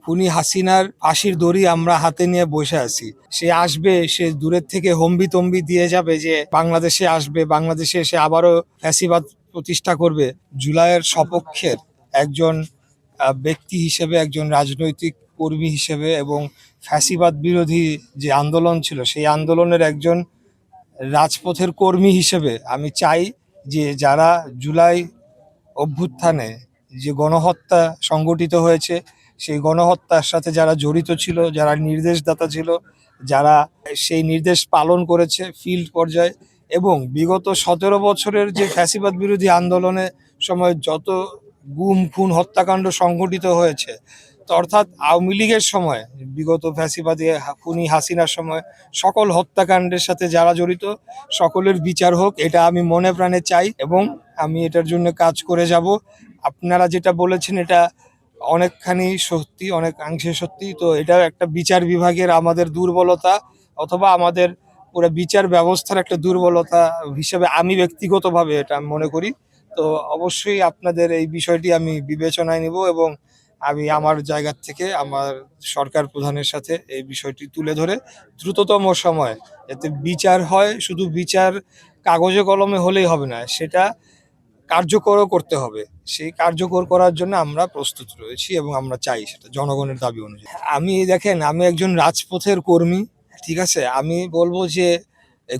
খুনি হাসিনার ফাঁসির দড়ি আমরা হাতে নিয়ে বসে আছি। সে আসবে, সে দূরের থেকে হম্বিতম্বি দিয়ে যাবে যে বাংলাদেশে আসবে, বাংলাদেশে এসে আবারও ফ্যাসিবাদ প্রতিষ্ঠা করবে। জুলাইয়ের সপক্ষের একজন ব্যক্তি হিসেবে, একজন রাজনৈতিক কর্মী হিসেবে এবং ফ্যাসিবাদ বিরোধী যে আন্দোলন ছিল সেই আন্দোলনের একজন রাজপথের কর্মী হিসেবে আমি চাই যে যারা জুলাই অভ্যুত্থানে যে গণহত্যা সংগঠিত হয়েছে সেই গণহত্যার সাথে যারা জড়িত ছিল, যারা নির্দেশদাতা ছিল, যারা সেই নির্দেশ পালন করেছে ফিল্ড পর্যায়ে, এবং বিগত 17 বছরের যে ফ্যাসিবাদ বিরোধী আন্দোলনের সময় যত গুম খুন হত্যাকাণ্ড সংঘটিত হয়েছে, তো অর্থাৎ আওয়ামী লীগের সময় বিগত ফ্যাসিবাদী খুনি হাসিনার সময় সকল হত্যাকাণ্ডের সাথে যারা জড়িত সকলের বিচার হোক, এটা আমি মনে প্রাণে চাই এবং আমি এটার জন্য কাজ করে যাব। আপনারা যেটা বলেছেন এটা অনেকখানি সত্যি, অনেকাংশে সত্যি। তো এটাও একটা বিচার বিভাগের আমাদের দুর্বলতা, অথবা আমাদের পুরো বিচার ব্যবস্থার একটা দুর্বলতা হিসেবে আমি ব্যক্তিগতভাবে এটা মনে করি। তো অবশ্যই আপনাদের এই বিষয়টি আমি বিবেচনায় নিব এবং আমি আমার জায়গা থেকে আমার সরকার প্রধানের সাথে এই বিষয়টি তুলে ধরে দ্রুততম সময় যাতে বিচার হয়। শুধু বিচার কাগজে কলমে হলেই হবে না, সেটা কার্যকরও করতে হবে। সেই কার্যকর করার জন্য আমরা প্রস্তুত রয়েছি এবং আমরা চাই সেটা জনগণের দাবি অনুযায়ী। আমি দেখেন, আমি একজন রাজপথের কর্মী, ঠিক আছে। আমি বলবো যে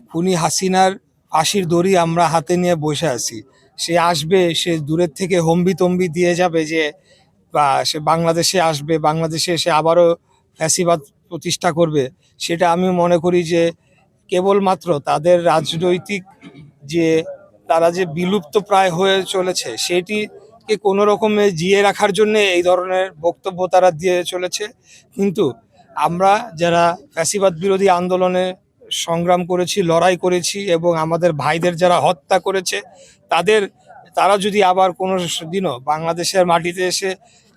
খুনি হাসিনার ফাঁসির দড়ি আমরা হাতে নিয়ে বসে আছি। সে আসবে, সে দূরের থেকে হম্বিতম্বি দিয়ে যাবে যে সে বাংলাদেশে আসবে, বাংলাদেশে এসে আবারও ফ্যাসিবাদ প্রতিষ্ঠা করবে। সেটা আমি মনে করি যে কেবলমাত্র তাদের রাজনৈতিক যে তারা যে বিলুপ্ত প্রায় হয়ে চলেছে সেটিকে কোনো রকমে জিয়ে রাখার জন্য এই ধরনের বক্তব্য তারা দিয়ে চলেছে। কিন্তু আমরা যারা ফ্যাসিবাদ বিরোধী আন্দোলনে সংগ্রাম করেছি, লড়াই করেছি এবং আমাদের ভাইদের যারা হত্যা করেছে তারা যদি আবার কোনো দিনও বাংলাদেশের মাটিতে এসে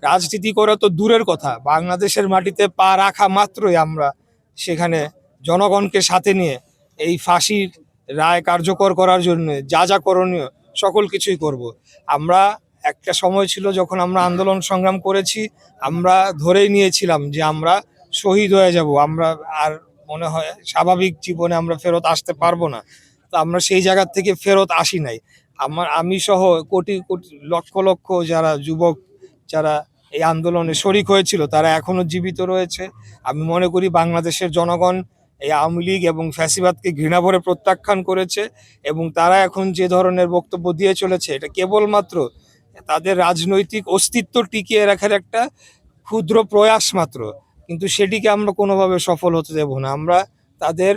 রাজনীতি করে তো দূরের কথা, বাংলাদেশের মাটিতে পা রাখা মাত্রই আমরা সেখানে জনগণকে সাথে নিয়ে এই ফাঁসির রায় কার্যকর করার জন্য যা যা করণীয় সকল কিছুই করব। আমরা একটা সময় ছিল যখন আমরা আন্দোলন সংগ্রাম করেছি, আমরা ধরেই নিয়েছিলাম যে আমরা শহীদ হয়ে যাব, আমরা আর মনে হয় স্বাভাবিক জীবনে আমরা ফেরত আসতে পারবো না। তো আমরা সেই জায়গার থেকে ফেরত আসি নাই। আমি সহ কোটি কোটি লক্ষ লক্ষ যারা যুবক যারা এই আন্দোলনে শরিক হয়েছিল তারা এখনো জীবিত রয়েছে। আমি মনে করি বাংলাদেশের জনগণ এই আওয়ামী লীগ এবং ফ্যাসিবাদকে ঘৃণা ভরে প্রত্যাখ্যান করেছে এবং তারা এখন যে ধরনের বক্তব্য দিয়ে চলেছে এটা কেবলমাত্র তাদের রাজনৈতিক অস্তিত্ব টিকিয়ে রাখার একটা ক্ষুদ্র প্রয়াস মাত্র। কিন্তু সেটিকে আমরা কোনোভাবে সফল হতে দেব না। আমরা তাদের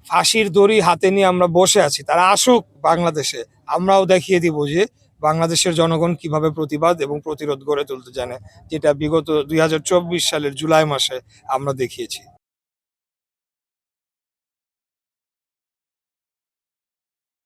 ফাঁসির দড়ি হাতে নিয়ে আমরা বসে আছি, তারা আসুক বাংলাদেশে, আমরাও দেখিয়ে দিব যে বাংলাদেশের জনগণ কিভাবে প্রতিবাদ এবং প্রতিরোধ গড়ে তুলতে জানে, যেটা বিগত 2024 সালের জুলাই মাসে আমরা দেখিয়েছি।